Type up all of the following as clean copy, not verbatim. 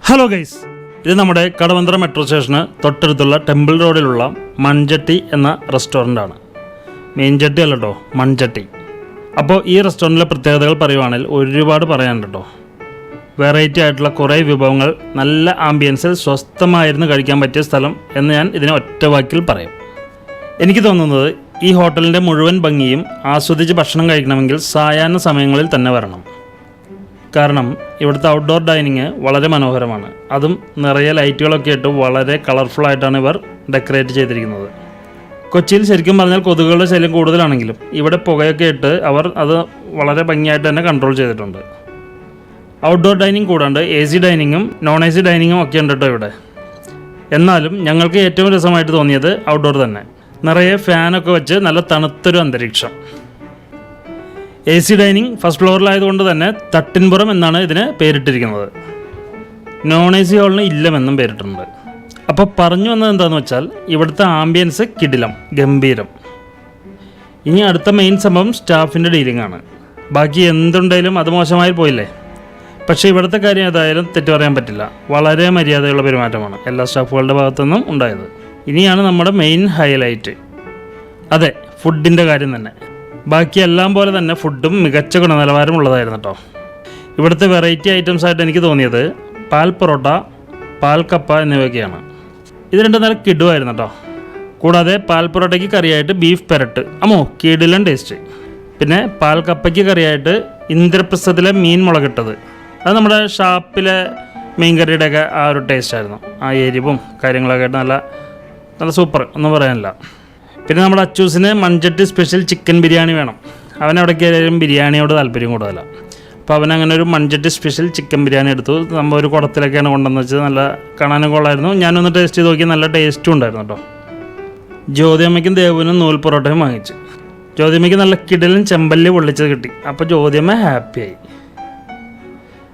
Hello guys, ഇത് നമ്മുടെ കടവന metro സ്റ്റേഷന് തൊട്ടടുത്തുള്ള ടെമ്പിൾ റോഡിലുള്ള മൺചട്ടി എന്ന റെസ്റ്റോറൻ്റാണ്. മീൻചട്ടി അല്ല കേട്ടോ, മൺചട്ടി. അപ്പോൾ ഈ റെസ്റ്റോറൻറ്റിലെ പ്രത്യേകതകൾ പറയുവാണെങ്കിൽ ഒരുപാട് പറയാനുണ്ട് കേട്ടോ. വെറൈറ്റി ആയിട്ടുള്ള കുറേ വിഭവങ്ങൾ, നല്ല ആംബിയൻസിൽ സ്വസ്ഥമായിരുന്നു കഴിക്കാൻ പറ്റിയ സ്ഥലം എന്ന് ഞാൻ ഇതിനെ ഒറ്റ വാക്കിൽ പറയും. എനിക്ക് തോന്നുന്നത് ഈ ഹോട്ടലിൻ്റെ മുഴുവൻ ഭംഗിയും ആസ്വദിച്ച് ഭക്ഷണം കഴിക്കണമെങ്കിൽ സായാഹ്ന സമയങ്ങളിൽ തന്നെ വരണം. കാരണം ഇവിടുത്തെ ഔട്ട്ഡോർ ഡൈനിങ് വളരെ മനോഹരമാണ്. അതും നിറയെ ലൈറ്റുകളൊക്കെ ഇട്ട് വളരെ കളർഫുള്ളായിട്ടാണ് ഇവർ ഡെക്കറേറ്റ് ചെയ്തിരിക്കുന്നത്. കൊച്ചിയിൽ ശരിക്കും പറഞ്ഞാൽ കൊതുകുകളുടെ ശല്യം കൂടുതലാണെങ്കിലും ഇവിടെ പുകയൊക്കെ ഇട്ട് അവർ അത് വളരെ ഭംഗിയായിട്ട് തന്നെ കൺട്രോൾ ചെയ്തിട്ടുണ്ട്. ഔട്ട്ഡോർ ഡൈനിങ് കൂടാണ്ട് AC ഡൈനിങ്ങും നോൺ AC ഡൈനിങ്ങും ഒക്കെ ഉണ്ട് കേട്ടോ ഇവിടെ. എന്നാലും ഞങ്ങൾക്ക് ഏറ്റവും രസമായിട്ട് തോന്നിയത് ഔട്ട്ഡോർ തന്നെ. നിറയെ ഫാനൊക്കെ വെച്ച് നല്ല തണുത്തൊരു അന്തരീക്ഷം. AC ഡൈനിങ് ഫസ്റ്റ് ഫ്ലോറിലായതുകൊണ്ട് തന്നെ തട്ടിൻപുറം എന്നാണ് ഇതിന് പേരിട്ടിരിക്കുന്നത്. Non AC ഹാളിന് ഇല്ലമെന്നും പേരിട്ടിട്ടുണ്ട്. അപ്പോൾ പറഞ്ഞു വന്നത് എന്താണെന്ന് വെച്ചാൽ ഇവിടുത്തെ ആംബിയൻസ് കിടിലം, ഗംഭീരം. ഇനി അടുത്ത മെയിൻ സംഭവം സ്റ്റാഫിൻ്റെ ഡീലിംഗ് ആണ്. ബാക്കി എന്തുണ്ടെങ്കിലും അത് മോശമായി പോയില്ലേ. പക്ഷേ ഇവിടുത്തെ കാര്യം ഏതായാലും തെറ്റു പറയാൻ പറ്റില്ല. വളരെ മര്യാദയുള്ള പെരുമാറ്റമാണ് എല്ലാ സ്റ്റാഫുകളുടെ ഭാഗത്തുനിന്നും ഉണ്ടായത്. ഇനിയാണ് നമ്മുടെ മെയിൻ ഹൈലൈറ്റ്. അതെ, ഫുഡിൻ്റെ കാര്യം തന്നെ. ബാക്കി എല്ലാം പോലെ തന്നെ ഫുഡും മികച്ച ഗുണനിലവാരമുള്ളതായിരുന്നു കേട്ടോ. ഇവിടുത്തെ വെറൈറ്റി ഐറ്റംസ് ആയിട്ട് എനിക്ക് തോന്നിയത് പാൽ പൊറോട്ട, പാൽ കപ്പ എന്നിവയൊക്കെയാണ്. ഇത് രണ്ടും നല്ല കിടുവായിരുന്നു കേട്ടോ. കൂടാതെ പാൽ പൊറോട്ടയ്ക്ക് കറിയായിട്ട് ബീഫ് പെരട്ട്, കിടിലൻ ടേസ്റ്റ്. പിന്നെ പാൽ കപ്പയ്ക്ക് കറിയായിട്ട് ഇന്ദ്രപ്രസ്ഥത്തിലെ മീൻ മുളകിട്ടത്, അത് നമ്മുടെ ഷാപ്പിലെ മീൻ കറിയുടെയൊക്കെ ആ ഒരു ടേസ്റ്റായിരുന്നു. ആ എരിവും കാര്യങ്ങളൊക്കെ ആയിട്ട് നല്ല സൂപ്പർ, ഒന്നും പറയാനില്ല. പിന്നെ നമ്മുടെ അച്ചൂസിന് മൺചട്ടി സ്പെഷ്യൽ ചിക്കൻ ബിരിയാണി വേണം. അവനവിടെ കയറിയാലും ബിരിയാണിയോട് താല്പര്യം കൂടുതലാണ്. അപ്പോൾ അവനങ്ങനെ ഒരു മൺചട്ടി സ്പെഷ്യൽ ചിക്കൻ ബിരിയാണി എടുത്തു. നമ്മൾ ഒരു കുടത്തിലൊക്കെയാണ് കൊണ്ടുവന്ന് വെച്ചത്. നല്ല കാണാനും കൊള്ളായിരുന്നു. ഞാനൊന്ന് ടേസ്റ്റ് ചെയ്ത് നോക്കി, നല്ല ടേസ്റ്റും ഉണ്ടായിരുന്നു കേട്ടോ. ജ്യോതിയമ്മയ്ക്കും ദേവുവിനും നൂൽ പൊറോട്ടയും വാങ്ങിച്ചു. ജ്യോതിയമ്മയ്ക്ക് നല്ല കിടലും ചെമ്പല്ലി പൊള്ളിച്ചത് കിട്ടി. അപ്പോൾ ജ്യോതിയമ്മ ഹാപ്പിയായി.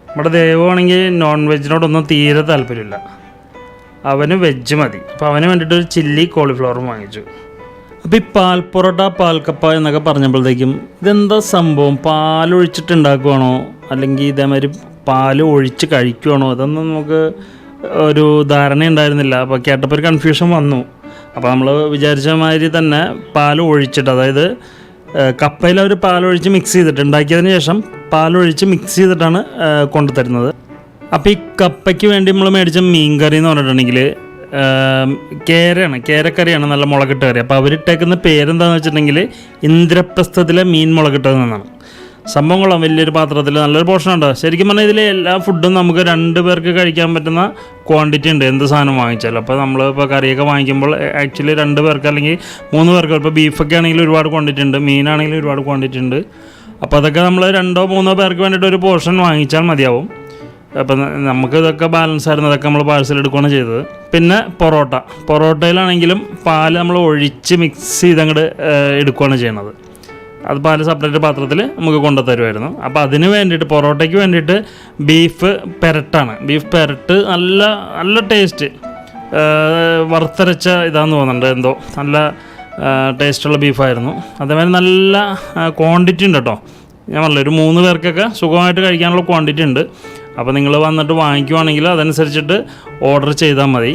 നമ്മുടെ ദേവു ആണെങ്കിൽ നോൺ വെജിനോടൊന്നും തീരെ താല്പര്യമില്ല, അവന് വെജ് മതി. അപ്പോൾ അവന് വേണ്ടിയിട്ട് ഒരു ചില്ലി കോളിഫ്ലവറും വാങ്ങിച്ചു. അപ്പോൾ ഈ പാൽ പൊറോട്ട, പാൽ കപ്പ എന്നൊക്കെ പറഞ്ഞപ്പോഴത്തേക്കും ഇതെന്താ സംഭവം, പാലൊഴിച്ചിട്ട് ഉണ്ടാക്കുവാണോ അല്ലെങ്കിൽ ഇതേമാതിരി പാൽ ഒഴിച്ച് കഴിക്കുവാണോ, ഇതൊന്നും നമുക്ക് ഒരു ധാരണ ഉണ്ടായിരുന്നില്ല. അപ്പോൾ കേട്ടപ്പോൾ ഒരു കൺഫ്യൂഷൻ വന്നു. അപ്പോൾ നമ്മൾ വിചാരിച്ച മാതിരി തന്നെ പാൽ ഒഴിച്ചിട്ട്, അതായത് കപ്പയിൽ അവർ പാലൊഴിച്ച് മിക്സ് ചെയ്തിട്ട് ഉണ്ടാക്കിയതിന് ശേഷം പാലൊഴിച്ച് മിക്സ് ചെയ്തിട്ടാണ് കൊണ്ടുതരുന്നത്. അപ്പോൾ ഈ കപ്പയ്ക്ക് വേണ്ടി നമ്മൾ മേടിച്ച മീൻ കറി എന്ന് പറഞ്ഞിട്ടുണ്ടെങ്കിൽ കേരക്കറിയാണ്, നല്ല മുളകിട്ട കറി. അപ്പോൾ അവരിട്ടേക്കുന്ന പേരെന്താണെന്ന് വെച്ചിട്ടുണ്ടെങ്കിൽ ഇന്ദ്രപ്രസ്ഥത്തിലെ മീൻ മുളകിട്ടതെന്നാണ്. സംഭവം കൊള്ളാം. വലിയൊരു പാത്രത്തിൽ നല്ലൊരു പോർഷൻ ഉണ്ട്. ശരിക്കും പറഞ്ഞാൽ ഇതിൽ എല്ലാ ഫുഡും നമുക്ക് 2 പേർക്ക് കഴിക്കാൻ പറ്റുന്ന ക്വാണ്ടിറ്റി ഉണ്ട് എന്ത് സാധനം വാങ്ങിച്ചാലും. അപ്പോൾ നമ്മളിപ്പോൾ കറിയൊക്കെ വാങ്ങിക്കുമ്പോൾ ആക്ച്വലി 2 പേർക്ക് അല്ലെങ്കിൽ 3 പേർക്ക്, ഇപ്പോൾ ബീഫൊക്കെ ആണെങ്കിൽ ഒരുപാട് ക്വാണ്ടിറ്റി ഉണ്ട്, മീനാണെങ്കിലും ഒരുപാട് ക്വാണ്ടിറ്റി ഉണ്ട്. അപ്പോൾ അതൊക്കെ നമ്മൾ 2-3 പേർക്ക് വേണ്ടിയിട്ട് ഒരു പോർഷൻ വാങ്ങിച്ചാൽ മതിയാവും. അപ്പം നമുക്ക് ഇതൊക്കെ ബാലൻസ് ആയിരുന്നു. അതൊക്കെ നമ്മൾ പാഴ്സൽ എടുക്കുകയാണ് ചെയ്തത്. പിന്നെ പൊറോട്ടയിലാണെങ്കിലും പാൽ നമ്മൾ ഒഴിച്ച് മിക്സ് ചെയ്ത് അങ്ങോട്ട് എടുക്കുകയാണ് ചെയ്യണത്. അത് പാൽ സെപ്പറേറ്റ് പാത്രത്തിൽ നമുക്ക് കൊണ്ടുതരുമായിരുന്നു. അപ്പോൾ അതിന് വേണ്ടിയിട്ട്, പൊറോട്ടയ്ക്ക് വേണ്ടിയിട്ട് ബീഫ് പെരട്ടാണ്. ബീഫ് പെരട്ട് നല്ല ടേസ്റ്റ്, വറുത്തരച്ച ഇതാണെന്ന് തോന്നുന്നുണ്ട്, എന്തോ നല്ല ടേസ്റ്റുള്ള ബീഫായിരുന്നു. അതേമാതിരി നല്ല ക്വാണ്ടിറ്റി ഉണ്ട് കേട്ടോ. ഞാൻ പറഞ്ഞില്ല, ഒരു 3 പേർക്കൊക്കെ സുഖമായിട്ട് കഴിക്കാനുള്ള ക്വാണ്ടിറ്റി ഉണ്ട്. അപ്പോൾ നിങ്ങൾ വന്നിട്ട് വാങ്ങിക്കുവാണെങ്കിൽ അതനുസരിച്ചിട്ട് ഓർഡർ ചെയ്താൽ മതി.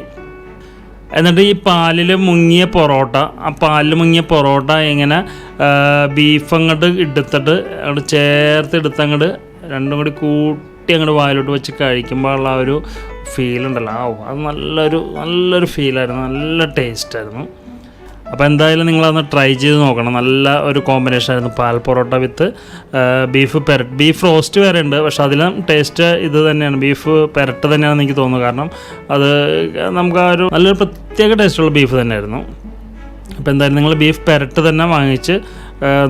എന്നിട്ട് ഈ പാലിൽ മുങ്ങിയ പൊറോട്ട എങ്ങനെ ബീഫ് അങ്ങോട്ട് എടുത്തിട്ട് അങ്ങോട്ട് ചേർത്തെടുത്തങ്ങോട്ട് രണ്ടും കൂടി കൂട്ടി അങ്ങോട്ട് വായിലോട്ട് വെച്ച് കഴിക്കുമ്പോൾ ഉള്ള ആ ഒരു ഫീലുണ്ടല്ലോ, അത് നല്ലൊരു ഫീലായിരുന്നു, നല്ല ടേസ്റ്റായിരുന്നു. അപ്പോൾ എന്തായാലും നിങ്ങളതൊന്ന് ട്രൈ ചെയ്ത് നോക്കണം. നല്ല ഒരു കോമ്പിനേഷൻ ആയിരുന്നു പാൽ പൊറോട്ട വിത്ത് ബീഫ് പെരട്ട്. ബീഫ് റോസ്റ്റ് വേറെ ഉണ്ട്, പക്ഷെ അതിലും ടേസ്റ്റ് ഇത് തന്നെയാണ്, ബീഫ് പെരട്ട് തന്നെയാണെന്ന് എനിക്ക് തോന്നുന്നു. കാരണം അത് നമുക്ക് ആ ഒരു നല്ലൊരു പ്രത്യേക ടേസ്റ്റുള്ള ബീഫ് തന്നെയായിരുന്നു. അപ്പോൾ എന്തായാലും നിങ്ങൾ ബീഫ് പെരട്ട് തന്നെ വാങ്ങിച്ച്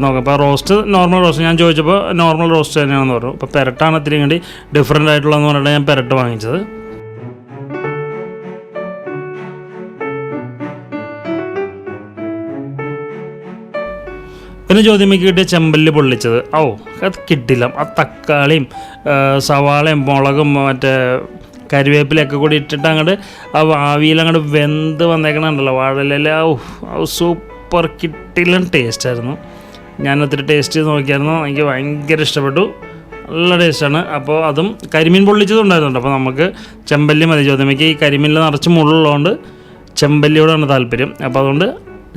നോക്കാം. അപ്പോൾ നോർമൽ റോസ്റ്റ് ഞാൻ ചോദിച്ചപ്പോൾ നോർമൽ റോസ്റ്റ് തന്നെയാണെന്ന് പറഞ്ഞു. അപ്പോൾ പെരട്ടാണ് ഇത്തിരി വേണ്ടി ഡിഫറെൻ്റ് ആയിട്ടുള്ളതെന്ന് പറഞ്ഞിട്ട് ഞാൻ പെരട്ട് വാങ്ങിച്ചത്. പിന്നെ ജ്യോതിമയ്ക്ക് കിട്ടിയ ചെമ്പല്ലി പൊള്ളിച്ചത്, അത് കിട്ടില്ല. ആ തക്കാളിയും സവാളയും മുളകും മറ്റേ കരിവേപ്പിലൊക്കെ കൂടി ഇട്ടിട്ട് അങ്ങോട്ട് ആ ആവിയിൽ അങ്ങോട്ട് വെന്ത് വന്നേക്കണുണ്ടല്ലോ വാഴയില, സൂപ്പർ കിട്ടില്ല ടേസ്റ്റായിരുന്നു. ഞാൻ ഒത്തിരി ടേസ്റ്റ് ചെയ്ത് നോക്കിയായിരുന്നു. എനിക്ക് ഭയങ്കര ഇഷ്ടപ്പെട്ടു. നല്ല ടേസ്റ്റാണ്. അപ്പോൾ അതും കരിമീൻ പൊള്ളിച്ചതും ഉണ്ടായിരുന്നുണ്ട്. അപ്പോൾ നമുക്ക് ചെമ്പല്ലി മതി. ജ്യോതിമയ്ക്ക് ഈ കരിമീനിൽ നിറച്ച് മുള്ളുള്ളതുകൊണ്ട് ചെമ്പല്ലിയോടാണ് താല്പര്യം. അപ്പോൾ അതുകൊണ്ട്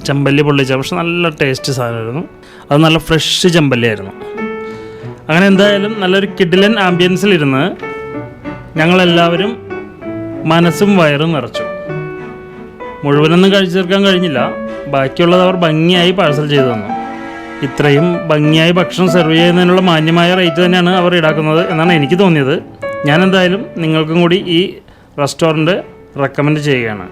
ചെമ്പല്ലി പൊള്ളിച്ച, പക്ഷെ നല്ല ടേസ്റ്റ് സാധനമായിരുന്നു. അത് നല്ല ഫ്രഷ് ചെമ്പല്ലിയായിരുന്നു. അങ്ങനെ എന്തായാലും നല്ലൊരു കിഡിലൻ ആംബിയൻസിലിരുന്ന് ഞങ്ങളെല്ലാവരും മനസ്സും വയറും നിറച്ചു. മുഴുവനൊന്നും കഴിച്ചു തീർക്കാൻ കഴിഞ്ഞില്ല. ബാക്കിയുള്ളത് അവർ ഭംഗിയായി പാഴ്സൽ ചെയ്തു തന്നു. ഇത്രയും ഭംഗിയായി ഭക്ഷണം സെർവ് ചെയ്യുന്നതിനുള്ള മാന്യമായ റേറ്റ് തന്നെയാണ് അവർ ഈടാക്കുന്നത് എന്നാണ് എനിക്ക് തോന്നിയത്. ഞാൻ എന്തായാലും നിങ്ങൾക്കും കൂടി ഈ റെസ്റ്റോറൻറ്റ് റെക്കമെൻഡ് ചെയ്യുകയാണ്.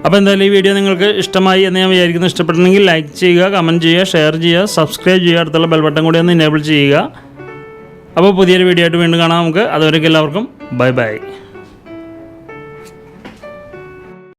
അപ്പോൾ എന്തായാലും ഈ വീഡിയോ നിങ്ങൾക്ക് ഇഷ്ടമായി എന്ന് ഞാൻ വിചാരിക്കുന്നു. ഇഷ്ടപ്പെട്ടെങ്കിൽ ലൈക്ക് ചെയ്യുക, കമൻറ്റ് ചെയ്യുക, ഷെയർ ചെയ്യുക, സബ്സ്ക്രൈബ് ചെയ്യുക. അടുത്തുള്ള ബെൽ ബട്ടൺ കൂടി ഒന്ന് എനേബിൾ ചെയ്യുക. അപ്പോൾ പുതിയൊരു വീഡിയോ ആയിട്ട് വീണ്ടും കാണാം നമുക്ക്. അതുവരെയ്ക്ക് എല്ലാവർക്കും ബൈ ബൈ.